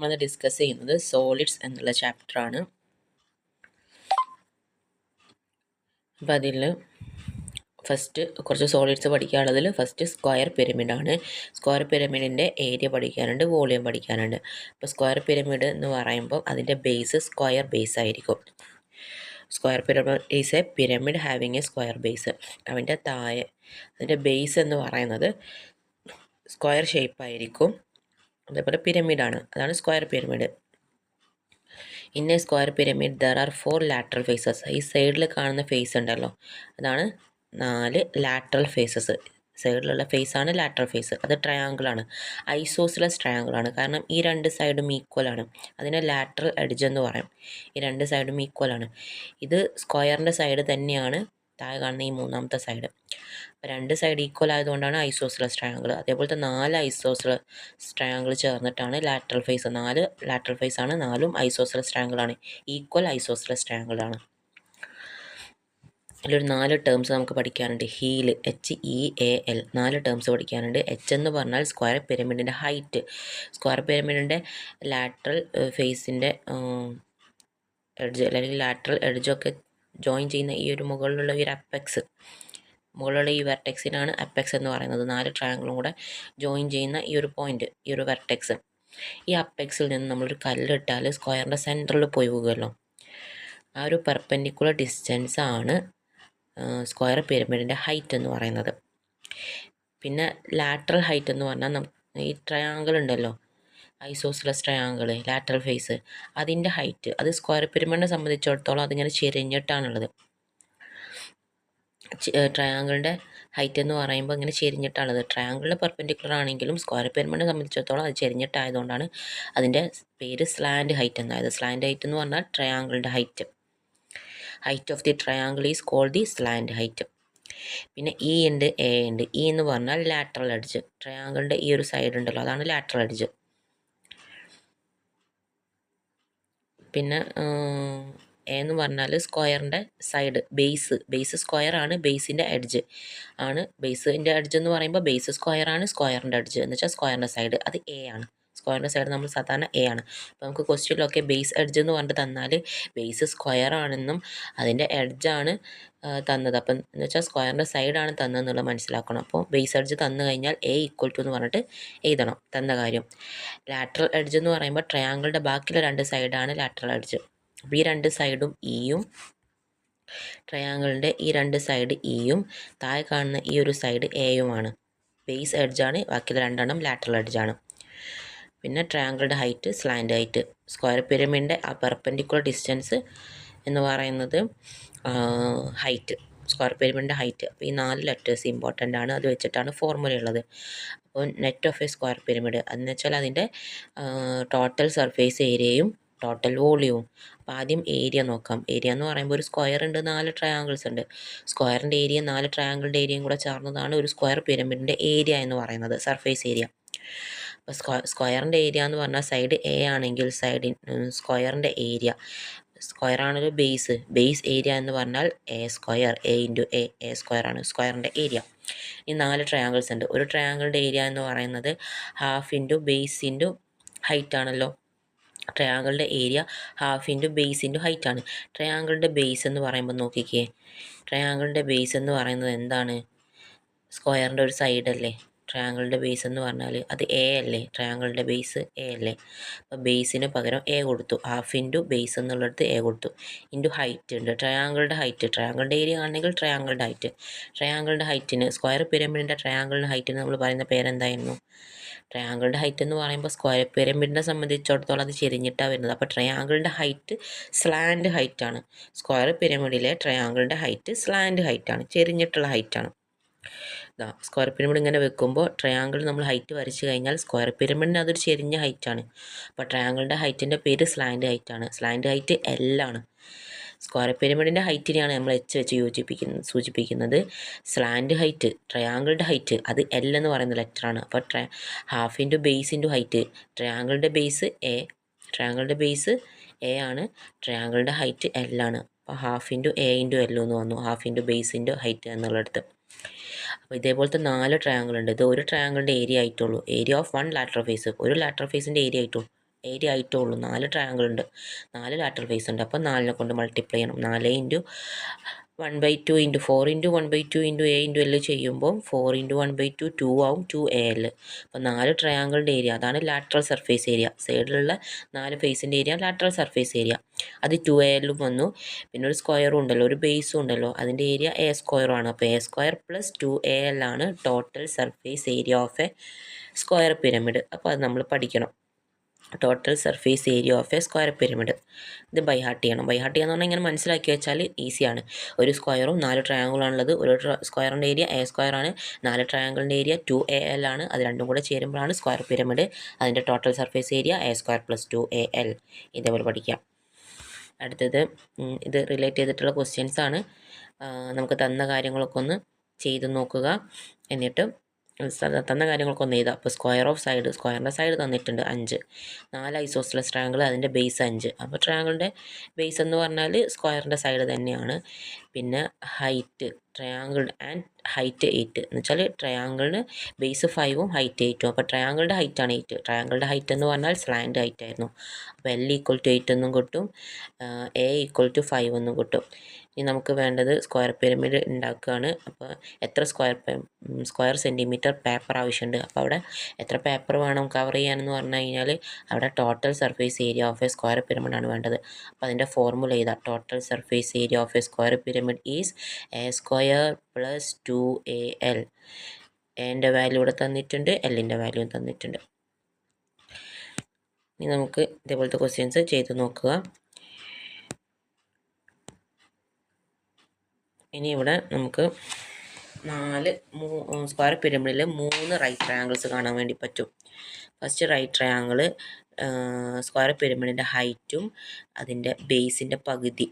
നമ്മൾ ഡിസ്കസ് ചെയ്യുന്നത് സോളിഡ്സ് എന്നുള്ള ചാപ്റ്ററാണ്. അപ്പോൾ അതിൽ ഫസ്റ്റ് കുറച്ച് സോളിഡ്സ് പഠിക്കാനുള്ളതിൽ ഫസ്റ്റ് സ്ക്വയർ പിരമിഡാണ്. സ്ക്വയർ പിരമിഡിൻ്റെ ഏരിയ പഠിക്കാനുണ്ട്, വോളിയം പഠിക്കാനുണ്ട്. അപ്പോൾ സ്ക്വയർ പിരമിഡ് എന്ന് പറയുമ്പോൾ അതിൻ്റെ ബേസ് സ്ക്വയർ ബേസ് ആയിരിക്കും. Square pyramid is a pyramid having a square base. അതിൻ്റെ താഴെ അതിൻ്റെ ബേസ് എന്ന് പറയുന്നത് സ്ക്വയർ ഷേപ്പായിരിക്കും. അതേപോലെ പിരമിഡാണ്, അതാണ് square pyramid. In a square pyramid there are 4 lateral faces. ഈ സൈഡിൽ കാണുന്ന ഫേസ് ഉണ്ടല്ലോ, അതാണ് 4 ലാറ്ററൽ ഫേസസ്. സൈഡിലുള്ള ഫേസാണ് ലാറ്ററൽ ഫേസ്. അത് ട്രയാങ്കിളാണ്, ഐസോസിലസ് ട്രയാങ്കിളാണ്. കാരണം ഈ രണ്ട് സൈഡും ഈക്വലാണ്. അതിനെ ലാറ്ററൽ എഡ്ജ് എന്ന് പറയും. ഈ രണ്ട് സൈഡും ഈക്വലാണ്. ഇത് സ്ക്വയറിൻ്റെ സൈഡ് തന്നെയാണ് താഴെ കാണുന്ന ഈ മൂന്നാമത്തെ സൈഡ്. അപ്പോൾ രണ്ട് സൈഡ് ഈക്വൽ ആയതുകൊണ്ടാണ് ഐസോസിലസ് ട്രയാങ്കിൾ. അതേപോലത്തെ 4 ഐസോസിലസ് ട്രയാങ്കിൾ ചേർന്നിട്ടാണ് ലാറ്ററൽ ഫേസ്. 4 ലാറ്ററൽ ഫേസ് ആണ്, 4ഉം ഐസോസിലസ് ട്രയാങ്കിളാണ്, ഈക്വൽ ഐസോസിലസ് ട്രയാങ്കിളാണ്. അതിലൊരു 4 ടേംസ് നമുക്ക് പഠിക്കാനുണ്ട്. ഹീൽ, HEAL, 4 ടേംസ് പഠിക്കാനുണ്ട്. എച്ച് എന്ന് പറഞ്ഞാൽ സ്ക്വയർ പിരമിഡിൻ്റെ ഹൈറ്റ്. സ്ക്വയർ പിരമിഡിൻ്റെ ലാറ്ററൽ ഫേസിൻ്റെ എഡ്ജ് അല്ലെങ്കിൽ ലാറ്ററൽ എഡ്ജൊക്കെ ജോയിൻ ചെയ്യുന്ന ഈ ഒരു മുകളിലുള്ള ഈ ഒരു അപ്പെക്സ്, മുകളിലുള്ള ഈ വെർട്ടെക്സിനാണ് അപ്പെക്സ് എന്ന് പറയുന്നത്. 4 ട്രയാങ്കിളും കൂടെ ജോയിൻ ചെയ്യുന്ന ഈ ഒരു പോയിന്റ്, ഈ ഒരു വെർട്ടെക്സ്. ഈ അപ്പെക്സിൽ നിന്ന് നമ്മളൊരു കല്ലിട്ടാൽ സ്ക്വയറിൻ്റെ സെൻറ്ററിൽ പോയി പോകുമല്ലോ. ആ ഒരു പെർപെൻഡിക്കുലർ ഡിസ്റ്റൻസ് ആണ് സ്ക്വയർ പിരമിഡിൻ്റെ ഹൈറ്റ് എന്ന് പറയുന്നത്. പിന്നെ ലാറ്ററൽ ഹൈറ്റ് എന്ന് പറഞ്ഞാൽ ഈ ട്രയാങ്കിൾ ഉണ്ടല്ലോ, ഐസോസിലസ് ട്രയാങ്കിൾ, ലാറ്ററൽ ഫേസ്, അതിൻ്റെ ഹൈറ്റ്. അത് സ്ക്വയർ പിരമിഡിനെ സംബന്ധിച്ചിടത്തോളം അതിങ്ങനെ ചെരിഞ്ഞിട്ടാണുള്ളത്. ട്രയാങ്കിളിൻ്റെ ഹൈറ്റ് എന്ന് പറയുമ്പോൾ ഇങ്ങനെ ചെരിഞ്ഞിട്ടാണുള്ളത്. ട്രയാങ്കിളിന് പെർപെൻഡിക്കുലർ ആണെങ്കിലും സ്ക്വയർ പിരമിഡിനെ സംബന്ധിച്ചിടത്തോളം അത് ചെരിഞ്ഞിട്ടായതുകൊണ്ടാണ് അതിൻ്റെ പേര് സ്ലാൻഡ് ഹൈറ്റ് എന്നായത്. സ്ലാൻഡ് ഹൈറ്റ് എന്ന് പറഞ്ഞാൽ ട്രയാങ്കിളിൻ്റെ height. Height of the triangle is called the slant height. പിന്നെ ഇ ഉണ്ട്, എ ഉണ്ട്. ഇ എന്ന് പറഞ്ഞാൽ ലാറ്ററൽ എഡ്ജ്. ട്രയാങ്കിളിൻ്റെ ഈ ഒരു സൈഡ് ഉണ്ടല്ലോ, അതാണ് ലാറ്ററൽ എഡ്ജ്. പിന്നെ എന്ന് പറഞ്ഞാൽ സ്ക്വയറിൻ്റെ സൈഡ്, ബേസ് സ്ക്വയർ ആണ്, ബേസിൻ്റെ എഡ്ജ് ആണ്. ബേസിൻ്റെ എഡ്ജ് എന്ന് പറയുമ്പോൾ ബേസ് സ്ക്വയർ ആണ്, സ്ക്വയറിൻ്റെ എഡ്ജ് എന്ന് വെച്ചാൽ സ്ക്വയറിൻ്റെ സൈഡ് അത് എ ആണ്. സ്ക്വയറിൻ്റെ സൈഡ് നമ്മൾ സാധാരണ എ ആണ്. അപ്പോൾ നമുക്ക് ക്വസ്റ്റ്യനിലൊക്കെ ബേസ് എഡ്ജ് എന്ന് പറഞ്ഞിട്ട് തന്നാൽ ബേസ് സ്ക്വയർ ആണെന്നും അതിൻ്റെ എഡ്ജാണ് തന്നത്, അപ്പം എന്ന് വെച്ചാൽ സ്ക്വയറിൻ്റെ സൈഡാണ് തന്നതെന്നുള്ളത് മനസ്സിലാക്കണം. അപ്പോൾ ബേസ് എഡ്ജ് തന്നു കഴിഞ്ഞാൽ A = എന്ന് പറഞ്ഞിട്ട് എഴുതണം തന്ന കാര്യം. ലാറ്ററൽ എഡ്ജ് എന്ന് പറയുമ്പോൾ ട്രയാങ്കിളിൻ്റെ ബാക്കിയുള്ള 2 സൈഡാണ് ലാറ്ററൽ എഡ്ജ്. അപ്പോൾ ഈ 2 സൈഡും ഇയും, ട്രയാങ്കിളിൻ്റെ ഈ 2 സൈഡ് ഇയും, താഴെ കാണുന്ന ഈ ഒരു സൈഡ് എയുമാണ്. ബേസ് എഡ്ജാണ്, ബാക്കിയുള്ള 2 ലാറ്ററൽ എഡ്ജാണ്. പിന്നെ ട്രയാങ്കിളുടെ ഹൈറ്റ്, സ്ലാൻഡ് ഹൈറ്റ്. സ്ക്വയർ പിരമിഡിൻ്റെ ആ പെർപെൻഡിക്കുലർ ഡിസ്റ്റൻസ് എന്ന് പറയുന്നത് ഹൈറ്റ്, സ്ക്വയർ പിരമിഡിൻ്റെ ഹൈറ്റ്. അപ്പോൾ ഈ 4 ലെറ്റേഴ്സ് ഇമ്പോർട്ടൻ്റ് ആണ്. അത് വെച്ചിട്ടാണ് ഫോർമുല ഉള്ളത്. അപ്പോൾ net off a square pyramid എന്ന് വെച്ചാൽ അതിൻ്റെ ടോട്ടൽ സർഫേസ് ഏരിയയും ടോട്ടൽ വോളിയവും. അപ്പോൾ ആദ്യം ഏരിയ നോക്കാം. ഏരിയ എന്ന് പറയുമ്പോൾ ഒരു സ്ക്വയർ ഉണ്ട്, 4 ട്രയാങ്കിൾസ് ഉണ്ട്. സ്ക്വയറിൻ്റെ ഏരിയ 4 ട്രയാങ്കിളിൻ്റെ ഏരിയയും കൂടെ ചേർന്നതാണ് ഒരു സ്ക്വയർ പിരമിഡിൻ്റെ ഏരിയ എന്ന് പറയുന്നത്, സർഫേസ് ഏരിയ. അപ്പോൾ സ്ക്വയറിൻ്റെ ഏരിയ എന്ന് പറഞ്ഞാൽ സൈഡ് എ ആണെങ്കിൽ സ്ക്വയറിൻ്റെ ഏരിയ, സ്ക്വയറാണൊരു ബേസ് ഏരിയ എന്ന് പറഞ്ഞാൽ A², A ആണ് സ്ക്വയറിൻ്റെ ഏരിയ. ഈ 4 ട്രയാങ്കിൾസ് ഉണ്ട്. ഒരു ട്രയാങ്കിളിൻ്റെ ഏരിയ എന്ന് പറയുന്നത് half into base into height ആണല്ലോ. ട്രയാങ്കിളിൻ്റെ area half into base into height ആണ്. ട്രയാങ്കിളിൻ്റെ ബേസ് എന്ന് പറയുമ്പോൾ നോക്കിക്കേ, ട്രയാങ്കിളിൻ്റെ ബേസ് എന്ന് പറയുന്നത് എന്താണ്? സ്ക്വയറിൻ്റെ ഒരു സൈഡല്ലേ. ട്രയാങ്കിളിൻ്റെ ബേസ് എന്ന് പറഞ്ഞാൽ അത് A അല്ലേ, ട്രയാങ്കിളിൻ്റെ ബേസ് A അല്ലേ. അപ്പോൾ ബേസിന് പകരം A കൊടുത്തു, ഹാഫ് ഇൻറ്റു ബേസ് എന്നുള്ളിടത്ത് A കൊടുത്തു, ഇൻറ്റു ഹൈറ്റ് ഉണ്ട്. ട്രയാങ്കിളുടെ ഹൈറ്റ്, ട്രയാങ്കിളിൻ്റെ ഏരിയ ആണെങ്കിൽ ട്രയാങ്കിളുടെ ഹൈറ്റ്. ട്രയാങ്കിളിൻ്റെ ഹൈറ്റിന്, സ്ക്വയർ പിരമിഡിൻ്റെ ട്രയാങ്കിളിൻ്റെ ഹൈറ്റിന് നമ്മൾ പറയുന്ന പേരെന്തായിരുന്നു? ട്രയാങ്കിളുടെ ഹൈറ്റ് എന്ന് പറയുമ്പോൾ സ്ക്വയർ പിരമിഡിനെ സംബന്ധിച്ചിടത്തോളം അത് ചെരിഞ്ഞിട്ടാണ് വരുന്നത്. അപ്പോൾ ട്രയാങ്കിളിൻ്റെ ഹൈറ്റ് സ്ലാൻഡ് ഹൈറ്റ് ആണ്. സ്ക്വയർ പിരമിഡിലെ ട്രയാങ്കിളിൻ്റെ ഹൈറ്റ് സ്ലാൻഡ് ഹൈറ്റ് ആണ്, ചെരിഞ്ഞിട്ടുള്ള ഹൈറ്റാണ്. സ്ക്വയർ പിരമിഡ് ഇങ്ങനെ വെക്കുമ്പോൾ ട്രയാങ്കിൾ നമ്മൾ ഹൈറ്റ് വരച്ച് കഴിഞ്ഞാൽ സ്ക്വയർ പിരമിഡിന് അതൊരു ചെരിഞ്ഞ ഹൈറ്റാണ്. അപ്പോൾ ട്രയാങ്കിളിൻ്റെ ഹൈറ്റിൻ്റെ പേര് സ്ലാൻഡ് ഹൈറ്റ് ആണ്. സ്ലാൻഡ് ഹൈറ്റ് L ആണ്. സ്ക്വയർ പിരമിഡിൻ്റെ ഹൈറ്റിനെയാണ് നമ്മൾ H വെച്ച് സൂചിപ്പിക്കുന്നത്. സ്ലാൻഡ് ഹൈറ്റ്, ട്രയാങ്കിളുടെ ഹൈറ്റ്, അത് L എന്ന് പറയുന്ന ലെറ്ററാണ്. അപ്പോൾ half into base into height. ട്രയാങ്കിളുടെ ബേസ് A ആണ്, ട്രയാങ്കിളുടെ ഹൈറ്റ് L ആണ്. അപ്പോൾ half into A into L എന്ന് വന്നു, half into base into height എന്നുള്ളിടത്ത്. അപ്പോൾ ഇതേപോലത്തെ 4 ട്രയാങ്കിൾ ഉണ്ട്. ഇത് ഒരു ട്രയാങ്കിളിൻ്റെ ഏരിയ ആയിട്ടുള്ളൂ. ഏരിയ ഓഫ് 1 ലാറ്ററൽ ഫേസ്, ഒരു ലാറ്ററൽ ഫേസിൻ്റെ ഏരിയ ആയിട്ടുള്ളൂ ഏരിയ ആയിട്ടേ ഉള്ളൂ. 4 ട്രയാങ്കിൾ ഉണ്ട്, 4 ലാറ്ററൽ ഫേസ് ഉണ്ട്. അപ്പോൾ 4നെ കൊണ്ട് മൾട്ടിപ്ലൈ ചെയ്യണം. 4 into 1/2 into 4 into 1/2 into A into L ചെയ്യുമ്പോൾ 4 ഇൻറ്റു 1/2 2 ആവും, 2AL. അപ്പോൾ 4 ട്രയാങ്കിളിൻ്റെ ഏരിയ അതാണ് ലാറ്ററൽ സർഫേസ് ഏരിയ. സൈഡിലുള്ള 4 ഫേസിൻ്റെ ഏരിയ ലാറ്ററൽ സർഫേസ് ഏരിയ. അത് 2AL വന്നു. പിന്നെ ഒരു സ്ക്വയറും ഉണ്ടല്ലോ, ഒരു ബേസും ഉണ്ടല്ലോ, അതിൻ്റെ ഏരിയ A² ആണ്. അപ്പോൾ A² + 2AL ആണ് total surface area of a square pyramid. അപ്പോൾ അത് നമ്മൾ പഠിക്കണം. Total surface area of a square pyramid. ഇത് ബൈഹാർട്ട് ചെയ്യണം. ബൈഹാർട്ട് ചെയ്യാന്ന് പറഞ്ഞാൽ ഇങ്ങനെ മനസ്സിലാക്കി വെച്ചാൽ ഈസിയാണ്. ഒരു സ്ക്വയറും 4 ട്രയാങ്കിളാണുള്ളത്. ഒരു സ്ക്വയറിൻ്റെ ഏരിയ A² ആണ്, 4 ട്രയാങ്കിളിൻ്റെ ഏരിയ 2AL ആണ്. അത് രണ്ടും കൂടെ ചേരുമ്പോഴാണ് സ്ക്വയർ പിരമിഡ്. അതിൻ്റെ total surface area A² + 2AL. ഇതേപോലെ പഠിക്കാം. അടുത്തത് ഇത് റിലേറ്റ് ചെയ്തിട്ടുള്ള ക്വസ്റ്റ്യൻസ് ആണ്. നമുക്ക് തന്ന കാര്യങ്ങളൊക്കെ ഒന്ന് ചെയ്ത് നോക്കുക. എന്നിട്ട് തന്ന കാര്യങ്ങളൊക്കെ ഒന്ന് എഴുതാം. അപ്പോൾ സ്ക്വയർ ഓഫ് സൈഡ്, സ്ക്വയറിൻ്റെ സൈഡ് തന്നിട്ടുണ്ട് 5. 4 ഐസോസെലസ് ട്രയാങ്കിൾ, അതിൻ്റെ ബേസ് 5. അപ്പോൾ ട്രയാങ്കിളിൻ്റെ ബേസ് എന്ന് പറഞ്ഞാൽ സ്ക്വയറിൻ്റെ സൈഡ് തന്നെയാണ്. പിന്നെ ഹൈറ്റ്, ട്രയാങ്കിൾ ആൻഡ് ഹൈറ്റ് 8 എന്ന് വെച്ചാൽ ട്രയാങ്കിളിന് ബേസ് 5ഉം ഹൈറ്റ് 8ഉം. അപ്പോൾ ട്രയാങ്കിളിൻ്റെ ഹൈറ്റാണ് 8. ട്രയാങ്കിളിൻ്റെ ഹൈറ്റ് എന്ന് പറഞ്ഞാൽ സ്ലാൻഡ് ഹൈറ്റ് ആയിരുന്നു. അപ്പോൾ L = 8 എന്നും കിട്ടും, A = 5 എന്നും കിട്ടും. ഇനി നമുക്ക് വേണ്ടത് സ്ക്വയർ പിരമിഡ് ഉണ്ടാക്കുകയാണ്. അപ്പോൾ എത്ര സ്ക്വയർ സെൻറ്റിമീറ്റർ പേപ്പർ ആവശ്യമുണ്ട്. അപ്പോൾ അവിടെ എത്ര പേപ്പർ വേണം കവർ ചെയ്യാനെന്ന് പറഞ്ഞു കഴിഞ്ഞാൽ അവിടെ total surface area of a square പിരമിഡാണ് വേണ്ടത്. അപ്പോൾ അതിൻ്റെ ഫോർമുല ചെയ്താൽ total surface area of a square pyramid is A² + 2AL. എൻ്റെ വാല്യൂ ഇവിടെ തന്നിട്ടുണ്ട്, എല്ലിൻ്റെ വാല്യൂ തന്നിട്ടുണ്ട്. ഇനി നമുക്ക് ഇതേപോലത്തെ ക്വസ്റ്റ്യൻസ് ചെയ്ത് നോക്കുക. ഇനി ഇവിടെ നമുക്ക് സ്ക്വയർ പിരമിഡിൽ 3 റൈറ്റ് ട്രയാങ്കിൾസ് കാണാൻ വേണ്ടി പറ്റും. ഫസ്റ്റ് റൈറ്റ് ട്രയാങ്കിൾ സ്ക്വയർ പിരമിഡിൻ്റെ ഹൈറ്റും അതിൻ്റെ ബേസിൻ്റെ പകുതി,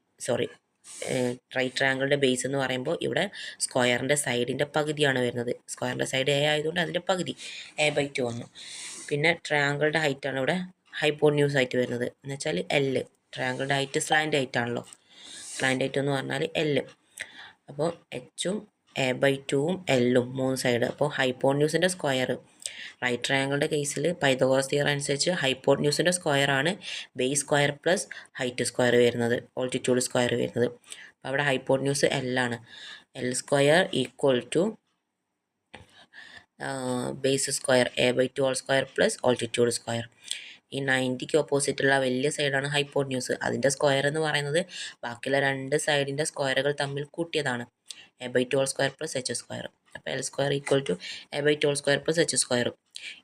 റൈറ്റ് ട്രയാങ്കിളിൻ്റെ ബേസ് എന്ന് പറയുമ്പോൾ ഇവിടെ സ്ക്വയറിൻ്റെ സൈഡിൻ്റെ പകുതിയാണ് വരുന്നത്. സ്ക്വയറിൻ്റെ സൈഡ് A ആയതുകൊണ്ട് അതിൻ്റെ പകുതി A/2 വന്നു. പിന്നെ ട്രയാങ്കിളുടെ ഹൈറ്റാണ് ഇവിടെ ഹൈപ്പോന്യൂസ് ആയിട്ട് വരുന്നത്, എന്ന് വെച്ചാൽ L. ട്രയാങ്കിളുടെ ഹൈറ്റ് സ്ലാൻഡ് ഹൈറ്റാണല്ലോ, സ്ലാൻഡ് ഹൈറ്റ് എന്ന് പറഞ്ഞാൽ L. അപ്പോൾ H-ഉം A/2ഉം L-ഉം 3 സൈഡ്. അപ്പോൾ ഹൈപ്പോന്യൂസിൻ്റെ സ്ക്വയർ, റൈറ്റ് ട്രയാങ്കിളുടെ കേസിൽ പൈതഗോറസ് തിയറം അനുസരിച്ച് ഹൈപ്പോന്യൂസിൻ്റെ സ്ക്വയർ ആണ് base square plus height square വരുന്നത്, ഓൾട്ടിറ്റ്യൂഡ് സ്ക്വയർ വരുന്നത്. അപ്പോൾ അവിടെ ഹൈപ്പോന്യൂസ് L ആണ്. L² = base square A/2² plus altitude square. ഈ 90ക്ക് ഓപ്പോസിറ്റുള്ള വലിയ സൈഡാണ് ഹൈപ്പോന്യൂസ്. അതിൻ്റെ സ്ക്വയർ എന്ന് പറയുന്നത് ബാക്കിയുള്ള 2 സൈഡിൻ്റെ സ്ക്വയറുകൾ തമ്മിൽ കൂട്ടിയതാണ്, A/2² പ്ലസ് H². അപ്പോൾ L² = A/2² പ്ലസ് H².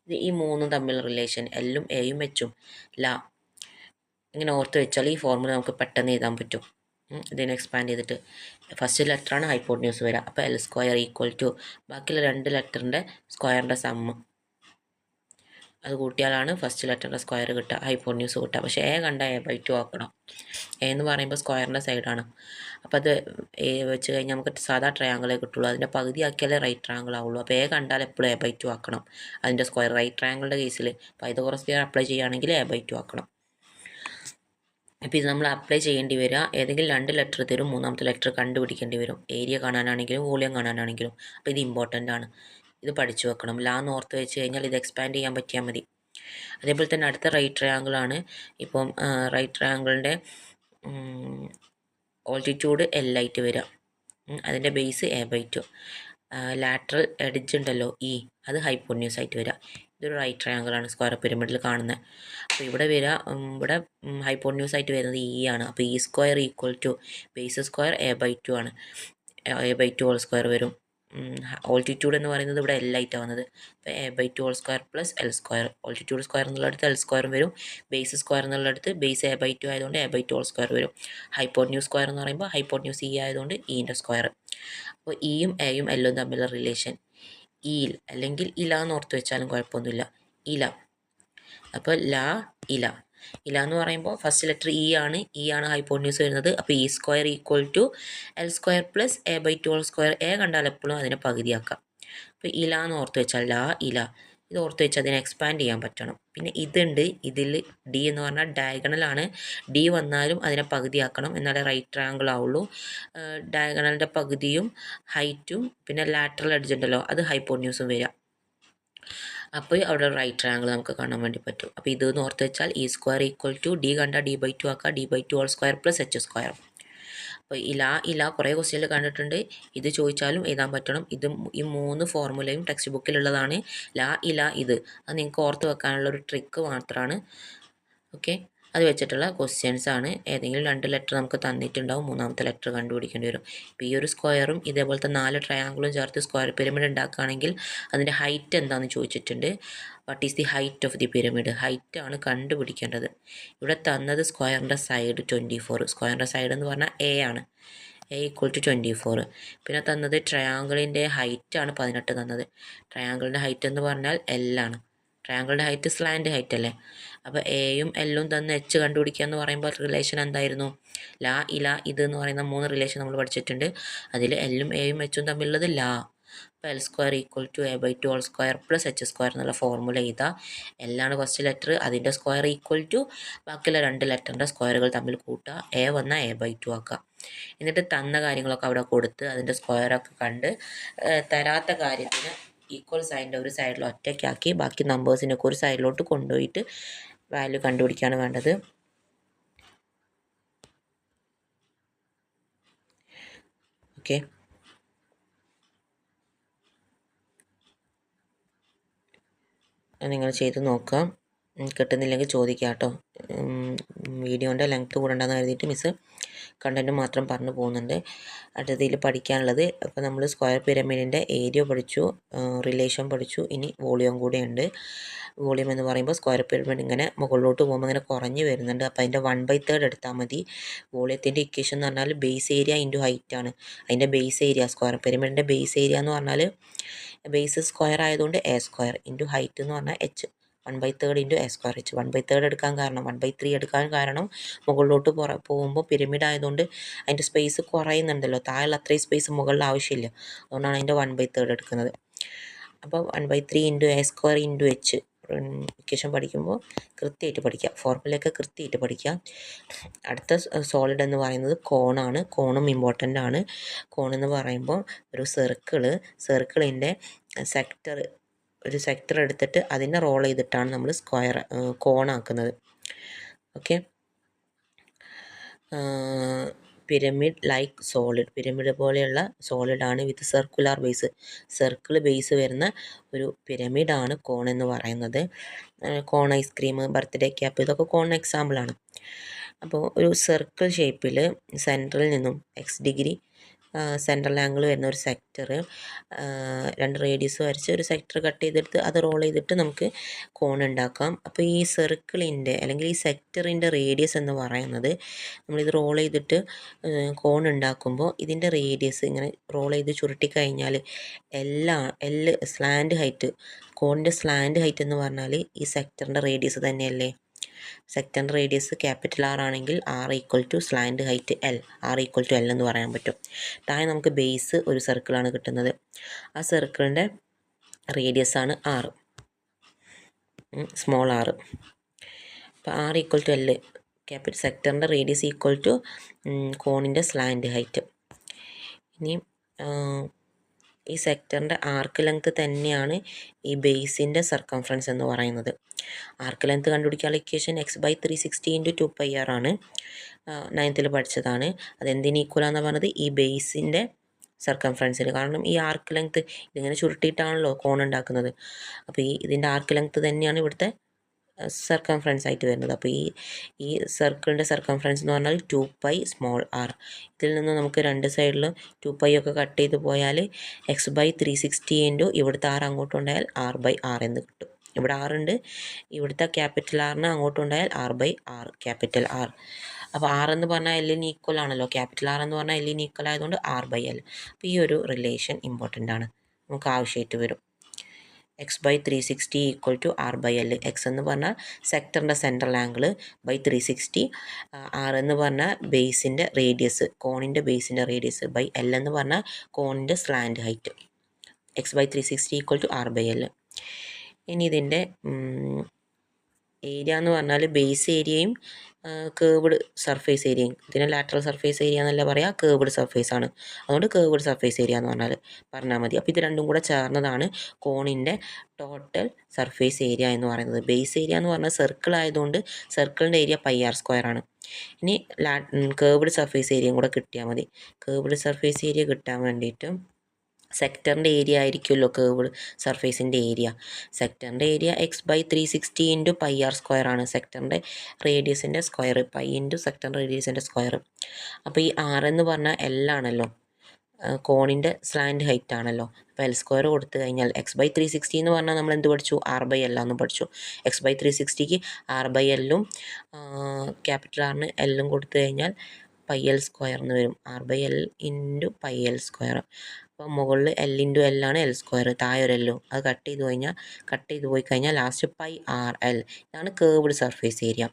ഇത് ഈ 3ഉം തമ്മിലുള്ള റിലേഷൻ, L-ഉം A-യും H-ഉം ഇങ്ങനെ ഓർത്ത് വെച്ചാൽ ഈ ഫോർമുല നമുക്ക് പെട്ടെന്ന് എഴുതാൻ പറ്റും. ഇതിനെ എക്സ്പാൻഡ് ചെയ്തിട്ട് ഫസ്റ്റ് ലെറ്ററാണ് ഹൈപ്പോന്യൂസ് വരിക. അപ്പോൾ L² = ബാക്കിയുള്ള 2 ലെറ്ററിൻ്റെ സ്ക്വയറിൻ്റെ സമ്മ്, അത് കൂട്ടിയാലാണ് ഫസ്റ്റ് ലെറ്ററിൻ്റെ സ്ക്വയർ കിട്ടുക, ഹൈപ്പോന്യൂസ് കിട്ടുക. പക്ഷേ A കണ്ടാൽ A/2 ആക്കണം. A എന്ന് പറയുമ്പോൾ സ്ക്വയറിൻ്റെ സൈഡാണ്. അപ്പോൾ അത് A വെച്ച് കഴിഞ്ഞാൽ നമുക്ക് സാധാ ട്രയാങ്കിളേ കിട്ടുള്ളൂ, അതിൻ്റെ പകുതി ആക്കിയാലേ റൈറ്റ് ട്രയാങ്കിൾ ആവുള്ളൂ. അപ്പോൾ A കണ്ടാൽ എപ്പോഴും A/2 ആക്കണം അതിൻ്റെ സ്ക്വയർ. റൈറ്റ് ട്രയാങ്കിളുടെ കേസിൽ പൈതഗോറസ് തിയറം അപ്ലൈ ചെയ്യുകയാണെങ്കിൽ A/2 ആക്കണം. അപ്പോൾ ഇത് നമ്മൾ അപ്ലൈ ചെയ്യേണ്ടി വരിക, ഏതെങ്കിലും 2 ലെറ്റർ തരും, മൂന്നാമത്തെ ലെറ്റർ കണ്ടുപിടിക്കേണ്ടി വരും, ഏരിയ കാണാനാണെങ്കിലും വോളിയം കാണാനാണെങ്കിലും. അപ്പോൾ ഇത് ഇമ്പോർട്ടൻ്റ് ആണ്, ഇത് പഠിച്ചു വെക്കണം. ലാന്ന് ഓർത്ത് വെച്ച് കഴിഞ്ഞാൽ ഇത് എക്സ്പാൻഡ് ചെയ്യാൻ പറ്റിയാൽ മതി. അതേപോലെ തന്നെ അടുത്ത റൈറ്റ് ട്രയാങ്കിളാണ്. ഇപ്പം റൈറ്റ് ട്രയാങ്കിളിൻ്റെ ഓൾട്ടിറ്റ്യൂഡ് L ആയിട്ട് വരിക, അതിൻ്റെ ബേസ് A/2. ലാറ്ററൽ എഡ്ജ് ഉണ്ടല്ലോ അത് ഹൈപ്പോന്യൂസ് ആയിട്ട് വരിക. ഇതൊരു റൈറ്റ് ട്രയാങ്കിളാണ് സ്ക്വയർ പിരമിഡിൽ കാണുന്നത്. അപ്പോൾ ഇവിടെ ഇവിടെ ഹൈപ്പോന്യൂസ് ആയിട്ട് വരുന്നത് ആണ്. അപ്പോൾ E² = ബേസ് സ്ക്വയർ A/2 ആണ്, A/2² വരും. ഓൾട്ടിറ്റ്യൂഡ് എന്ന് പറയുന്നത് ഇവിടെ L ആയിട്ടാണ് വന്നത്. അപ്പോൾ A/2² plus L². Altitude square എന്നുള്ളടത്ത് L² വരും, ബേസ് സ്ക്വയർ എന്നുള്ളടത്ത് ബേസ് A/2 ആയതുകൊണ്ട് A/2² വരും. ഹൈപ്പോന്യൂസ് സ്ക്വയർ എന്ന് പറയുമ്പോൾ ഹൈപ്പോന്യൂസ് ആയതുകൊണ്ട് ൻ്റെ സ്ക്വയർ. അപ്പോൾ യും A-യും L-ഉം തമ്മിലുള്ള റിലേഷൻ അല്ലെങ്കിൽ ഇലാന്ന് ഓർത്ത് വെച്ചാലും കുഴപ്പമൊന്നുമില്ല, ഇല. അപ്പോൾ ഇല എന്ന് പറയുമ്പോൾ ഫസ്റ്റ് ലെറ്റർ ആണ്, ആണ് ഹൈപ്പോന്യൂസ് വരുന്നത്. അപ്പോൾ E² = L² plus A/2². A കണ്ടാൽ എപ്പോഴും അതിനെ പകുതിയാക്കാം. അപ്പോൾ എന്ന് ഓർത്ത് വെച്ചാൽ ഇല, ഇത് ഓർത്ത് വെച്ചാൽ അതിനെ എക്സ്പാൻഡ് ചെയ്യാൻ പറ്റണം. പിന്നെ ഇതുണ്ട്, ഇതിൽ D എന്ന് പറഞ്ഞാൽ ഡയഗണലാണ്. D വന്നാലും അതിനെ പകുതിയാക്കണം, എന്നാലേ റൈറ്റ് ട്രയാങ്കിൾ ആവുള്ളൂ. ഡയഗണലിൻ്റെ പകുതിയും ഹൈറ്റും പിന്നെ ലാറ്ററൽ എഡ്ജ് ഉണ്ടല്ലോ അത് ഹൈപ്പോന്യൂസും വരിക. അപ്പോൾ അവിടെ റൈറ്റ് ട്രയാങ്കിൾ നമുക്ക് കാണാൻ വേണ്ടി പറ്റും. അപ്പോൾ ഇതെന്ന് ഓർത്ത് വെച്ചാൽ E square equal to D കണ്ട d/2 ആക്കുക, d/2 whole square plus H square. അപ്പോൾ ഇല കുറേ ക്വസ്റ്റ്യനിൽ കണ്ടിട്ടുണ്ട്. ഇത് ചോദിച്ചാലും എഴുതാൻ പറ്റണം. ഈ 3 ഫോർമുലയും ടെക്സ്റ്റ് ബുക്കിലുള്ളതാണ്. ഇല ഇത് അത് നിങ്ങൾക്ക് ഓർത്ത് വെക്കാനുള്ള ഒരു ട്രിക്ക് മാത്രമാണ്. ഓക്കെ, അത് വെച്ചിട്ടുള്ള ക്വസ്റ്റ്യൻസ് ആണ്. ഏതെങ്കിലും 2 ലെറ്റർ നമുക്ക് തന്നിട്ടുണ്ടാവും, മൂന്നാമത്തെ ലെറ്റർ കണ്ടുപിടിക്കേണ്ടി വരും. ഇപ്പോൾ ഈ ഒരു സ്ക്വയറും ഇതേപോലത്തെ 4 ട്രയാങ്കിളും ചേർത്ത് സ്ക്വയർ പിരമിഡ് ഉണ്ടാക്കുകയാണെങ്കിൽ അതിൻ്റെ ഹൈറ്റ് എന്താണെന്ന് ചോദിച്ചിട്ടുണ്ട്. What is the height of the pyramid? Height ആണ് കണ്ടുപിടിക്കേണ്ടത്. ഇവിടെ തന്നത് സ്ക്വയറിൻ്റെ സൈഡ് 24. സ്ക്വയറിൻ്റെ സൈഡ് എന്ന് പറഞ്ഞാൽ എ ആണ്. A equal to 24. പിന്നെ തന്നത് ട്രയാങ്കിളിൻ്റെ ഹൈറ്റ് ആണ് 18 തന്നത്. ട്രയാങ്കിളിൻ്റെ ഹൈറ്റ് എന്ന് പറഞ്ഞാൽ L ആണ്. ട്രയാങ്കിളിൻ്റെ ഹൈറ്റ് സ്ലാൻഡ് ഹൈറ്റ് അല്ലേ. അപ്പോൾ എയും എല്ലും തന്ന് എച്ച് കണ്ടുപിടിക്കുക എന്ന് പറയുമ്പോൾ റിലേഷൻ എന്തായിരുന്നു? ഇല ഇത് എന്ന് പറയുന്ന 3 റിലേഷൻ നമ്മൾ പഠിച്ചിട്ടുണ്ട്. അതിൽ എല്ലും എയും എച്ചും തമ്മിലുള്ളത് അപ്പോൾ L square equal to a/2 whole square plus H square എന്നുള്ള ഫോർമുല എഴുതാം. എല്ലാണ് ഫസ്റ്റ് ലെറ്റർ, അതിൻ്റെ സ്ക്വയർ ഈക്വൽ ടു ബാക്കിയുള്ള 2 ലെറ്ററിൻ്റെ സ്ക്വയറുകൾ തമ്മിൽ കൂട്ടുക, എ വന്നാൽ a/2 ആക്കുക. എന്നിട്ട് തന്ന കാര്യങ്ങളൊക്കെ അവിടെ കൊടുത്ത് അതിൻ്റെ സ്ക്വയറൊക്കെ കണ്ട് തരാത്ത കാര്യത്തിന് ഈക്വൽ സൈൻ്റെ ഒരു സൈഡിൽ ഒറ്റയ്ക്കാക്കി ബാക്കി നമ്പേഴ്സിനൊക്കെ ഒരു സൈഡിലോട്ട് കൊണ്ടുപോയിട്ട് വാല്യൂ കണ്ടുപിടിക്കുകയാണ് വേണ്ടത്. ഓക്കെ, നിങ്ങൾ ചെയ്ത് നോക്കാം. കിട്ടുന്നില്ലെങ്കിൽ ചോദിക്കാം കേട്ടോ. വീഡിയോൻ്റെ ലെങ്ത്ത് കൂടണ്ടെന്ന് കരുതിയിട്ട് മിസ്സ് കണ്ടൻറ്റ് മാത്രം പറഞ്ഞു പോകുന്നുണ്ട്. അടുത്തതിൽ പഠിക്കാനുള്ളത്, അപ്പോൾ നമ്മൾ സ്ക്വയർ പിരമിഡിൻ്റെ ഏരിയ പഠിച്ചു, റിലേഷൻ പഠിച്ചു. ഇനി വോളിയം കൂടെ ഉണ്ട്. വോളിയം എന്ന് പറയുമ്പോൾ സ്ക്വയർ പിരമിഡ് ഇങ്ങനെ മുകളിലോട്ട് പോകുമ്പോൾ ഇങ്ങനെ കുറഞ്ഞ് വരുന്നുണ്ട്. അപ്പോൾ അതിൻ്റെ 1/3 എടുത്താൽ മതി. വോളിയത്തിൻ്റെ ഇക്വേഷൻ എന്ന് പറഞ്ഞാൽ ബേസ് ഏരിയ ഇൻറ്റു ഹൈറ്റ് ആണ്. അതിൻ്റെ ബേസ് ഏരിയ സ്ക്വയർ പിരമിഡിൻ്റെ ബേസ് ഏരിയ എന്ന് പറഞ്ഞാൽ ബേസ് സ്ക്വയർ ആയതുകൊണ്ട് എ സ്ക്വയർ ഇൻറ്റു ഹൈറ്റ് എന്ന് പറഞ്ഞാൽ H. 1/3 into A square H. 1/3 എടുക്കാൻ കാരണം 1/3 എടുക്കാൻ കാരണം മുകളിലോട്ട് പോകുമ്പോൾ പിരമിഡ് ആയതുകൊണ്ട് അതിൻ്റെ സ്പേസ് കുറയുന്നുണ്ടല്ലോ. താഴെയുള്ള അത്രയും സ്പേസ് മുകളിൽ ആവശ്യമില്ല. അതുകൊണ്ടാണ് അതിൻ്റെ 1/3 എടുക്കുന്നത്. അപ്പോൾ 1/3 into A square into H equation പഠിക്കുമ്പോൾ കൃത്യമായിട്ട് പഠിക്കുക, ഫോർമുലയൊക്കെ കൃത്യമായിട്ട് പഠിക്കുക. അടുത്ത സോളിഡ് എന്ന് പറയുന്നത് കോണാണ്. കോണും ഇമ്പോർട്ടൻ്റ് ആണ്. കോൺ എന്ന് പറയുമ്പോൾ ഒരു സർക്കിളിൻ്റെ ഒരു സെക്ടർ എടുത്തിട്ട് അതിനെ റോൾ ചെയ്തിട്ടാണ് നമ്മൾ കോണാക്കുന്നത്. Okay, pyramid like solid, pyramid പോലെയുള്ള സോളിഡാണ് with circular base. Circle base വരുന്ന ഒരു പിരമിഡാണ് കോൺ എന്ന് പറയുന്നത്. കോൺ ഐസ്ക്രീം, ബർത്ത്ഡേ ക്യാപ്പ്, ഇതൊക്കെ കോൺ എക്സാമ്പിളാണ്. അപ്പോൾ ഒരു സർക്കിൾ ഷേപ്പിൽ സെൻറ്ററിൽ നിന്നും x ഡിഗ്രി സെൻട്രൽ ആംഗിൾ വരുന്ന ഒരു സെക്ടർ, 2 റേഡിയസ് വരച്ച് ഒരു സെക്ടർ കട്ട് ചെയ്തെടുത്ത് അത് റോൾ ചെയ്തിട്ട് നമുക്ക് കോൺ ഉണ്ടാക്കാം. അപ്പോൾ ഈ സർക്കിളിൻ്റെ അല്ലെങ്കിൽ ഈ സെക്ടറിൻ്റെ റേഡിയസ് എന്ന് പറയുന്നത്, നമ്മളിത് റോൾ ചെയ്തിട്ട് കോൺ ഉണ്ടാക്കുമ്പോൾ ഇതിൻ്റെ റേഡിയസ് ഇങ്ങനെ റോൾ ചെയ്ത് ചുരുട്ടിക്കഴിഞ്ഞാൽ L സ്ലാൻഡ് ഹൈറ്റ്, കോണിൻ്റെ സ്ലാൻഡ് ഹൈറ്റ് എന്ന് പറഞ്ഞാൽ ഈ സെക്ടറിൻ്റെ റേഡിയസ് തന്നെയല്ലേ. സെക്ടറിൻ്റെ റേഡിയസ് ക്യാപിറ്റൽ R ആണെങ്കിൽ R equal to slant height R equal to L എന്ന് പറയാൻ പറ്റും. താഴെ നമുക്ക് ബേസ് ഒരു സർക്കിളാണ് കിട്ടുന്നത്. ആ സർക്കിളിൻ്റെ റേഡിയസ് ആണ് R, സ്മോൾ r. അപ്പോൾ R ഈക്വൽ ടു L, സെക്ടറിൻ്റെ റേഡിയസ് ഈക്വൽ ടു കോണിൻ്റെ സ്ലാൻഡ് ഹൈറ്റ്. ഇനി ഈ സെക്ടറിൻ്റെ ആർക്ക് ലെങ്ത് തന്നെയാണ് ഈ ബേസിൻ്റെ സർക്കംഫറൻസ് എന്ന് പറയുന്നത്. ആർക്ക് ലെങ്ത് കണ്ടുപിടിക്കാനുള്ള ഇക്വേഷൻ x/360 × 2πr ആണ്. 9th പഠിച്ചതാണ്. അതെന്തിന് ഈക്വലാന്ന് പറഞ്ഞത് ഈ ബേസിൻ്റെ സർക്കംഫറൻസിന്. കാരണം ഈ ആർക്ക് ലെങ്ത് ഇതിങ്ങനെ ചുരുട്ടിയിട്ടാണല്ലോ കോൺ ഉണ്ടാക്കുന്നത്. അപ്പോൾ ഇതിൻ്റെ ആർക്ക് ലെങ്ത് തന്നെയാണ് ഇവിടുത്തെ സർക്കംഫറൻസ് ആയിട്ട് വരുന്നത്. അപ്പോൾ ഈ സർക്കിളിൻ്റെ സർക്കംഫറൻസ് എന്ന് പറഞ്ഞാൽ 2π സ്മോൾ r. ഇതിൽ നിന്ന് നമുക്ക് 2 സൈഡിലും 2π ഒക്കെ കട്ട് ചെയ്ത് പോയാൽ x/360 × ഇവിടുത്തെ r അങ്ങോട്ടുണ്ടായാൽ r/r എന്ന് കിട്ടും. ഇവിടെ r ഉണ്ട്, ഇവിടുത്തെ ക്യാപിറ്റൽ ആറിന് അങ്ങോട്ടുണ്ടായാൽ r/r, ക്യാപിറ്റൽ R. അപ്പോൾ r എന്ന് പറഞ്ഞാൽ എല്ലിന് ഈക്വൽ ആണല്ലോ, ക്യാപിറ്റൽ R എന്ന് പറഞ്ഞാൽ എല്ലിന് ഈക്വൽ ആയതുകൊണ്ട് r/l. അപ്പോൾ ഈ ഒരു റിലേഷൻ ഇമ്പോർട്ടൻ്റ് ആണ്, നമുക്ക് ആവശ്യമായിട്ട് വരും. x/360 equal to r/l. X എന്ന് പറഞ്ഞാൽ സെക്ടറിൻ്റെ സെൻട്രൽ ആംഗിൾ /360, r എന്ന് പറഞ്ഞാൽ ബേസിൻ്റെ റേഡിയസ്, കോണിൻ്റെ ബേസിൻ്റെ റേഡിയസ് L എന്ന് പറഞ്ഞാൽ കോണിൻ്റെ slant height. x/360 equal to r/l. ഇനി ഇതിൻ്റെ ഏരിയ എന്ന് പറഞ്ഞാൽ ബേസ് ഏരിയയും കേർവ്ഡ് സർഫേസ് ഏരിയയും. ഇതിനെ ലാറ്ററൽ സർഫേസ് ഏരിയ എന്നല്ല പറയുക, കേർവ്ഡ് സർഫേസ് ആണ്. അതുകൊണ്ട് കേർവ്ഡ് സർഫേസ് ഏരിയ എന്ന് പറഞ്ഞാൽ മതി. അപ്പോൾ ഇത് രണ്ടും കൂടെ ചേർന്നതാണ് കോണിൻ്റെ ടോട്ടൽ സർഫേസ് ഏരിയ എന്ന് പറയുന്നത്. ബേസ് ഏരിയ എന്ന് പറഞ്ഞാൽ സർക്കിൾ ആയതുകൊണ്ട് സർക്കിളിൻ്റെ ഏരിയ πr² ആണ്. ഇനി കേർവ്ഡ് സർഫേസ് ഏരിയയും കൂടെ കിട്ടിയാൽ മതി. കേർവ്ഡ് സർഫേസ് ഏരിയ കിട്ടാൻ വേണ്ടിയിട്ട് സെക്ടറിൻ്റെ ഏരിയ ആയിരിക്കുമല്ലോ കേർവ്ഡ് സർഫേസിൻ്റെ ഏരിയ. സെക്ടറിൻ്റെ ഏരിയ x/360 × πr² ആണ്. സെക്ടറിൻ്റെ റേഡിയസിൻ്റെ സ്ക്വയർ, പൈ ഇൻറ്റു സെക്ടർ റേഡിയസിൻ്റെ സ്ക്വയർ. അപ്പോൾ ഈ r എന്ന് പറഞ്ഞാൽ L ആണല്ലോ, കോണിൻ്റെ സ്ലാൻഡ് ഹൈറ്റ് ആണല്ലോ. അപ്പോൾ L² കൊടുത്തു കഴിഞ്ഞാൽ x/360 എന്ന് പറഞ്ഞാൽ നമ്മൾ എന്ത് പഠിച്ചു? r/l എന്ന് പഠിച്ചു. x/360ക്ക് r/l-ഉം ക്യാപിറ്റൽ ആറിന് L-ഉം കൊടുത്തു കഴിഞ്ഞാൽ πl² എന്ന് വരും. r/l × πl². അപ്പോൾ മുകളിൽ L × L ആണ് L², താഴെ ഒരു L-ഉം. അത് കട്ട് ചെയ്ത് പോയി കഴിഞ്ഞാൽ ലാസ്റ്റ് πrl. ഇതാണ് curved surface area.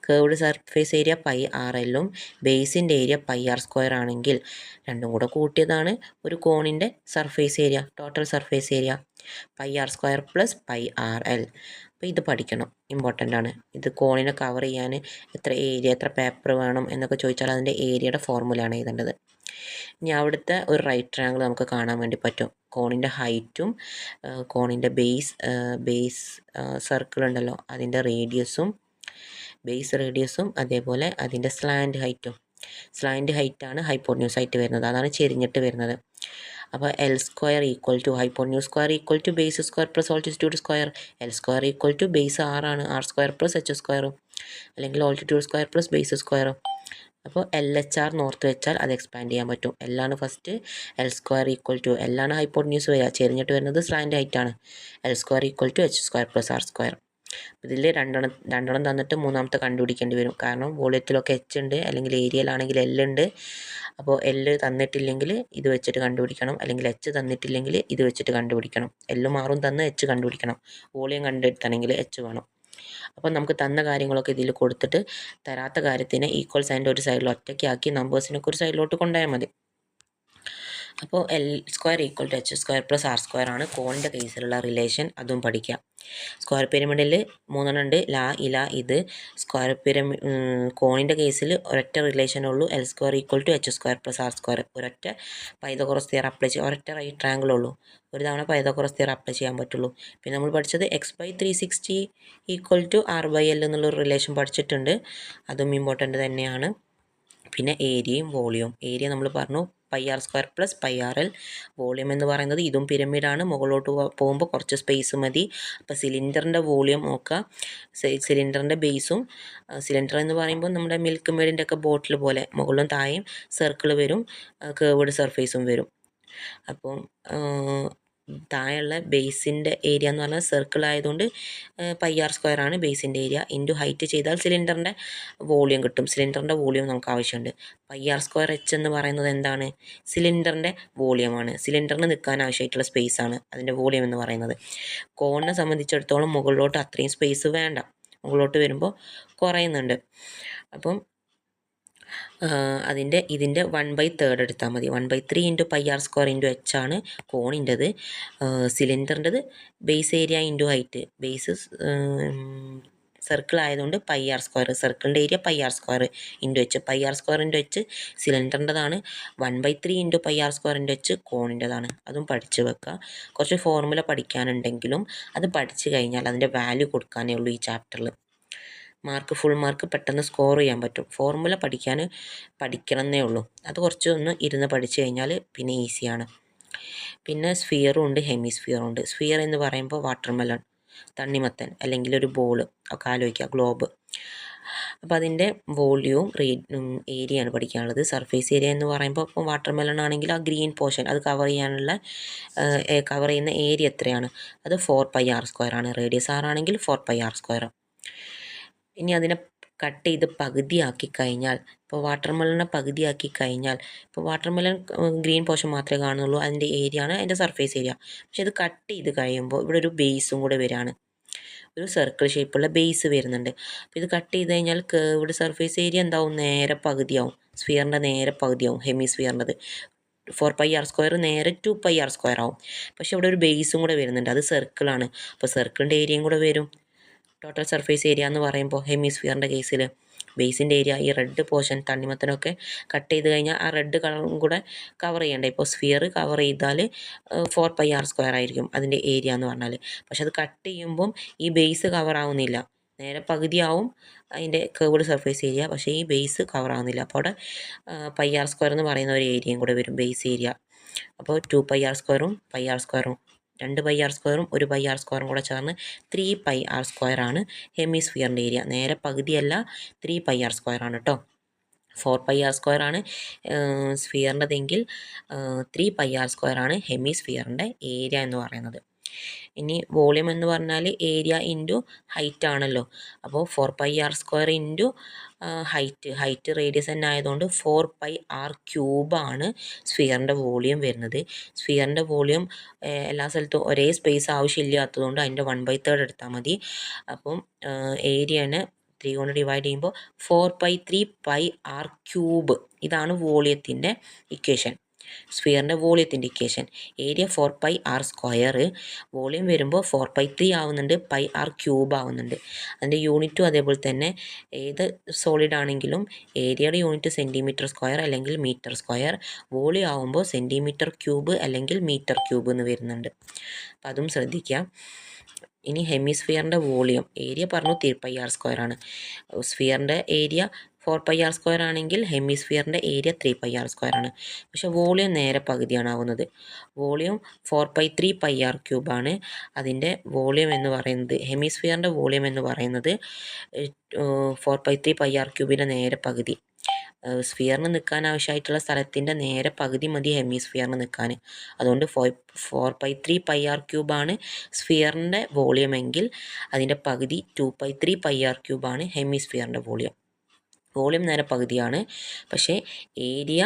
Curved surface area πrl-ഉം ബേസിൻ്റെ ഏരിയ πr² ആണെങ്കിൽ രണ്ടും കൂടെ കൂട്ടിയതാണ് ഒരു കോണിൻ്റെ surface area, total surface area πr² + πrl. അപ്പോൾ ഇത് പഠിക്കണം, ഇമ്പോർട്ടൻ്റ് ആണ്. ഇത് കോണിനെ കവർ ചെയ്യാൻ എത്ര ഏരിയ, എത്ര പേപ്പർ വേണം എന്നൊക്കെ ചോദിച്ചാൽ അതിൻ്റെ ഏരിയയുടെ ഫോർമുലയാണ് എഴുതേണ്ടത്. ഇനി അവിടുത്തെ ഒരു റൈറ്റ് ട്രയാങ്കിൾ നമുക്ക് കാണാൻ വേണ്ടി പറ്റും. കോണിൻ്റെ ഹൈറ്റും കോണിൻ്റെ ബേസ് സർക്കിൾ ഉണ്ടല്ലോ അതിൻ്റെ ബേസ് റേഡിയസും അതേപോലെ അതിൻ്റെ സ്ലാൻഡ് ഹൈറ്റാണ് ഹൈപ്പോട്ന്യൂസ് ആയിട്ട് വരുന്നത്. അതാണ് ചെരിഞ്ഞിട്ട് വരുന്നത്. അപ്പോൾ L² hypotenuse square base + altitude. L² base r ആണ്, r² + h², അല്ലെങ്കിൽ ആൾട്ടിറ്റ്യൂഡ്² + ബേസ്². അപ്പോൾ LHR നോർത്ത് വെച്ചാൽ അത് എക്സ്പാൻഡ് ചെയ്യാൻ പറ്റും. L ആണ് ഫസ്റ്റ്. L² L ആണ് ഹൈപ്പോട്ന്യൂസ് വരിക, ചെരിഞ്ഞിട്ട് വരുന്നത് സ്ലാൻഡ് ഹൈറ്റാണ്. L² h² + r². ഇതിൽ രണ്ടെണ്ണം തന്നിട്ട് മൂന്നാമത്തെ കണ്ടുപിടിക്കേണ്ടി വരും. കാരണം വോളിയത്തിലൊക്കെ h ഉണ്ട്, അല്ലെങ്കിൽ ഏരിയയിലാണെങ്കിൽ L ഉണ്ട്. അപ്പോൾ L തന്നിട്ടില്ലെങ്കിൽ ഇത് വെച്ചിട്ട് കണ്ടുപിടിക്കണം, അല്ലെങ്കിൽ h തന്നിട്ടില്ലെങ്കിൽ ഇത് വെച്ചിട്ട് കണ്ടുപിടിക്കണം. L-ഉം r-ഉം തന്ന് h കണ്ടുപിടിക്കണം. വോളിയം കണ്ടെത്തണമെങ്കിൽ h വേണം. അപ്പം നമുക്ക് തന്ന കാര്യങ്ങളൊക്കെ ഇതിൽ കൊടുത്തിട്ട് തരാത്ത കാര്യത്തിന് ഈക്വൽ സൈൻ്റെ ഒരു സൈഡിൽ ഒറ്റയ്ക്കാക്കി നമ്പേഴ്സിനൊക്കെ ഒരു സൈഡിലോട്ട് കൊണ്ടുപോയാൽ മതി. അപ്പോൾ L² = h² + r² ആണ് കോണിൻ്റെ കേസിലുള്ള റിലേഷൻ. അതും പഠിക്കാം. സ്ക്വയർ പിരമിഡിൽ 3 ഉണ്ട്, ലാ, ഇല, ഇത്. കോണിൻ്റെ കേസിൽ ഒരൊറ്റ റിലേഷനുള്ളൂ, L² = h² + r². ഒരൊറ്റ പൈതഗോറസ് തിയറം അപ്ലൈ ചെയ്യുക, ഒരൊറ്റ റൈറ്റ് ട്രയാങ്കിൾ ഉള്ളൂ, ഒരു തവണ പൈതഗോറസ് തിയറം അപ്ലൈ ചെയ്യാൻ പറ്റുള്ളൂ. പിന്നെ നമ്മൾ പഠിച്ചത് x/360 = r/l എന്നുള്ളൊരു റിലേഷൻ പഠിച്ചിട്ടുണ്ട്, അതും ഇമ്പോർട്ടൻ്റ് തന്നെയാണ്. പിന്നെ ഏരിയയും വോളിയവും. ഏരിയ നമ്മൾ പറഞ്ഞു πr² + πrl. വോളിയം എന്ന് പറയുന്നത് ഇതും പിരമിഡാണ്, മുകളിലോട്ട് പോകുമ്പോൾ കുറച്ച് സ്പേസ് മതി. അപ്പോൾ സിലിണ്ടറിൻ്റെ വോളിയം നോക്കുക. സിലിണ്ടറിൻ്റെ ബേസും, സിലിണ്ടർ എന്ന് പറയുമ്പോൾ നമ്മുടെ മിൽക്ക് മെയ്ഡിൻ്റെ ഒക്കെ ബോട്ടിൽ പോലെ മുകളിലും താഴെയും സർക്കിൾ വരും, കേർവ്ഡ് സർഫേസും വരും. അപ്പം താഴെയുള്ള ബേസിൻ്റെ ഏരിയ എന്ന് പറഞ്ഞാൽ സർക്കിൾ ആയതുകൊണ്ട് πr² ആണ് ബേസിൻ്റെ ഏരിയ. ഇൻറ്റു ഹൈറ്റ് ചെയ്താൽ സിലിണ്ടറിൻ്റെ വോളിയം കിട്ടും. സിലിണ്ടറിൻ്റെ വോളിയം നമുക്ക് ആവശ്യമുണ്ട്. πr² h എന്ന് പറയുന്നത് എന്താണ്? സിലിണ്ടറിൻ്റെ വോളിയമാണ്. സിലിണ്ടറിന് നിൽക്കാൻ ആവശ്യമായിട്ടുള്ള സ്പേസ് ആണ് അതിൻ്റെ വോളിയം എന്ന് പറയുന്നത്. കോണിനെ സംബന്ധിച്ചിടത്തോളം മുകളിലോട്ട് അത്രയും സ്പേസ് വേണ്ട, മുകളിലോട്ട് വരുമ്പോൾ കുറയുന്നുണ്ട്. അപ്പം ഇതിൻ്റെ 1/3 എടുത്താൽ മതി. 1/3 × πr² × h ആണ് കോണിൻ്റെത്. സിലിണ്ടറിൻ്റെത് base area into height. Base circle ആയതുകൊണ്ട് πr², സർക്കിളിൻ്റെ area πr² × h. πr² × h സിലിണ്ടറിൻ്റെതാണ്. 1/3 × πr² × h കോണിൻ്റെതാണ്. അതും പഠിച്ച് വെക്കുക. കുറച്ച് ഫോർമുല പഠിക്കാനുണ്ടെങ്കിലും അത് പഠിച്ചു കഴിഞ്ഞാൽ അതിൻ്റെ വാല്യൂ കൊടുക്കാനേ ഉള്ളൂ ഈ ചാപ്റ്ററിൽ. ഫുൾ മാർക്ക് പെട്ടെന്ന് സ്കോർ ചെയ്യാൻ പറ്റും. ഫോർമുല പഠിക്കണമെന്നേ ഉള്ളൂ. അത് കുറച്ചൊന്ന് ഇരുന്ന് പഠിച്ചു കഴിഞ്ഞാൽ പിന്നെ ഈസിയാണ്. പിന്നെ സ്ഫിയറും ഉണ്ട്, ഹെമിസ്ഫിയറും ഉണ്ട്. സ്ഫിയർ എന്ന് പറയുമ്പോൾ വാട്ടർമെലൺ, തണ്ണിമത്തൻ, അല്ലെങ്കിൽ ഒരു ബോൾ ഒക്കെ ആലോചിക്കുക, ഗ്ലോബ്. അപ്പോൾ അതിൻ്റെ വോള്യവും ഏരിയയാണ് പഠിക്കാനുള്ളത്. സർഫേസ് ഏരിയ എന്ന് പറയുമ്പോൾ ഇപ്പോൾ വാട്ടർമെലൺ ആണെങ്കിൽ ആ ഗ്രീൻ പോർഷൻ അത് കവർ ചെയ്യുന്ന ഏരിയ എത്രയാണ്? അത് 4πr² ആണ്. റേഡിയസ് r ആണെങ്കിൽ 4πr². ഇനി അതിനെ കട്ട് ചെയ്ത് പകുതിയാക്കി കഴിഞ്ഞാൽ, ഇപ്പോൾ വാട്ടർമെലനെ പകുതിയാക്കി കഴിഞ്ഞാൽ, ഇപ്പോൾ വാട്ടർമെലൻ ഗ്രീൻ പോർഷൻ മാത്രമേ കാണുന്നുള്ളൂ, അതിൻ്റെ ഏരിയ ആണ് അതിൻ്റെ സർഫേസ് ഏരിയ. പക്ഷെ ഇത് കട്ട് ചെയ്ത് കഴിയുമ്പോൾ ഇവിടെ ഒരു ബേസും കൂടെ വരികയാണ്, ഒരു സർക്കിൾ ഷേപ്പുള്ള ബേസ് വരുന്നുണ്ട്. അപ്പോൾ ഇത് കട്ട് ചെയ്ത് കഴിഞ്ഞാൽ കേർവ്ഡ് സർഫേസ് ഏരിയ എന്താവും? നേരെ പകുതിയാവും. സ്ഫിയറിൻ്റെ നേരെ പകുതിയാവും, ഹെമിസ്ഫിയറിൻ്റെത്. 4πr² നേരെ 2πr² ആവും. പക്ഷെ ഇവിടെ ഒരു ബേസും കൂടെ വരുന്നുണ്ട്, അത് സർക്കിളാണ്. അപ്പോൾ സർക്കിളിൻ്റെ ഏരിയയും കൂടെ വരും ടോട്ടൽ സർഫേസ് ഏരിയ എന്ന് പറയുമ്പോൾ ഹെമിസ്ഫിയറിൻ്റെ കേസിൽ. ബേസിൻ്റെ ഏരിയ ഈ റെഡ് പോർഷൻ തണ്ണിമത്തനൊക്കെ കട്ട് ചെയ്ത് കഴിഞ്ഞാൽ ആ റെഡ് കളറും കൂടെ കവർ ചെയ്യണ്ടേ. ഇപ്പോൾ സ്ഫിയർ കവർ ചെയ്താൽ 4πr² ആയിരിക്കും അതിൻ്റെ ഏരിയ എന്ന് പറഞ്ഞാൽ. പക്ഷെ അത് കട്ട് ചെയ്യുമ്പം ഈ ബേസ് കവർ ആവുന്നില്ല, നേരെ പകുതിയാവും അതിൻ്റെ കേർവ്ഡ് സർഫേസ് ഏരിയ, പക്ഷേ ഈ ബേസ് കവർ ആവുന്നില്ല. അപ്പോൾ അവിടെ πr² എന്ന് പറയുന്ന ഒരു ഏരിയയും കൂടെ വരും, ബേസ് ഏരിയ. അപ്പോൾ 2πr²ഉം πr²ഉം 2πr²ഉം 1πr² കൂടെ ചേർന്ന് 3πr² ആണ് ഹെമിസ്ഫിയറിൻ്റെ ഏരിയ. നേരെ പകുതിയല്ല, 3πr² ആണ് കേട്ടോ. 4πr² ആണ് സ്ഫിയറിൻ്റെതെങ്കിൽ 3πr² ആണ് ഹെമിസ്ഫിയറിൻ്റെ ഏരിയ എന്ന് പറയുന്നത്. ഇനി വോളിയം എന്ന് പറഞ്ഞാൽ ഏരിയ ഇൻറ്റു ഹൈറ്റ് ആണല്ലോ. അപ്പോൾ 4πr² ഇൻറ്റു ഹൈറ്റ് റേഡിയസ് തന്നെ ആയതുകൊണ്ട് 4πr³ ആണ് സ്ഫിയറിൻ്റെ വോളിയം വരുന്നത്. സ്ഫിയറിൻ്റെ വോളിയം എല്ലാ സ്ഥലത്തും ഒരേ സ്പേസ് ആവശ്യമില്ലാത്തതുകൊണ്ട് അതിൻ്റെ 1/3 എടുത്താൽ മതി. അപ്പം ഏരിയനെ 3 കൊണ്ട് ഡിവൈഡ് ചെയ്യുമ്പോൾ 4π3πr³ ഇതാണ് വോളിയത്തിൻ്റെ ഇക്വേഷൻ, സ്ഫിയറിൻ്റെ വോളിയത്തിൻ്റെ ഇക്വേഷൻ. ഏരിയ 4πr², വോളിയം വരുമ്പോൾ 4π3 ആവുന്നുണ്ട്, πr³ ആവുന്നുണ്ട്. അതിൻ്റെ യൂണിറ്റും അതേപോലെ തന്നെ ഏത് സോളിഡ് ആണെങ്കിലും ഏരിയയുടെ യൂണിറ്റ് സെൻറ്റിമീറ്റർ² അല്ലെങ്കിൽ മീറ്റർ², വോളിയം ആവുമ്പോൾ cm³ അല്ലെങ്കിൽ മീറ്റർ³ എന്ന് വരുന്നുണ്ട്. അപ്പം അതും ശ്രദ്ധിക്കാം. ഇനി ഹെമിസ്ഫിയറിൻ്റെ വോളിയം ഏരിയ പറഞ്ഞു 3πr² ആണ്. സ്ഫിയറിൻ്റെ ഏരിയ 4πr² ആണെങ്കിൽ ഹെമിസ്ഫിയറിൻ്റെ ഏരിയ 3πr² ആണ്. പക്ഷെ വോളിയം നേരെ പകുതിയാണ് ആവുന്നത്. വോളിയം 4π3πr³ ആണ്. അതിൻ്റെ വോളിയം എന്ന് പറയുന്നത്, ഹെമിസ്ഫിയറിൻ്റെ വോളിയം എന്ന് പറയുന്നത് 4π3πr³ നേരെ പകുതി. സ്ഫിയറിന് നിൽക്കാൻ ആവശ്യമായിട്ടുള്ള സ്ഥലത്തിൻ്റെ നേരെ പകുതി മതി ഹെമിസ്ഫിയറിന് നിൽക്കാൻ. അതുകൊണ്ട് 4π3πr³ ആണ് സ്ഫിയറിൻ്റെ വോളിയം എങ്കിൽ അതിൻ്റെ പകുതി 2π3πr³ ആണ് ഹെമിസ്ഫിയറിൻ്റെ വോളിയം. വോളിയം നേരെ പകുതിയാണ്, പക്ഷേ ഏരിയ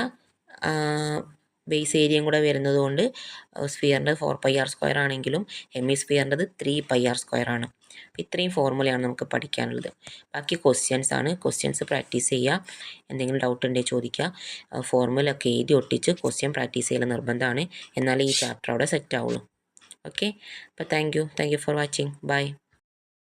ബേസ് ഏരിയയും കൂടെ വരുന്നത് കൊണ്ട് സ്ഫിയറിൻ്റെ 4πr² ആണെങ്കിലും ഹെമിസ്ഫിയറിൻ്റെത് 3πr² ആണ്. ഇത്രയും ഫോർമുലയാണ് നമുക്ക് പഠിക്കാനുള്ളത്. ബാക്കി ക്വസ്റ്റ്യൻസ് ആണ്. ക്വസ്റ്റ്യൻസ് പ്രാക്ടീസ് ചെയ്യുക. എന്തെങ്കിലും ഡൗട്ട് ഉണ്ടെങ്കിൽ ചോദിക്കുക. ഫോർമുല ഒക്കെ എഴുതി ഒട്ടിച്ച് ക്വസ്റ്റ്യൻ പ്രാക്ടീസ് ചെയ്യൽ നിർബന്ധമാണ്. എന്നാലേ ഈ ചാപ്റ്റർ അവിടെ സെറ്റ് ആവുള്ളൂ. ഓക്കെ, അപ്പോൾ thank you for watching. By.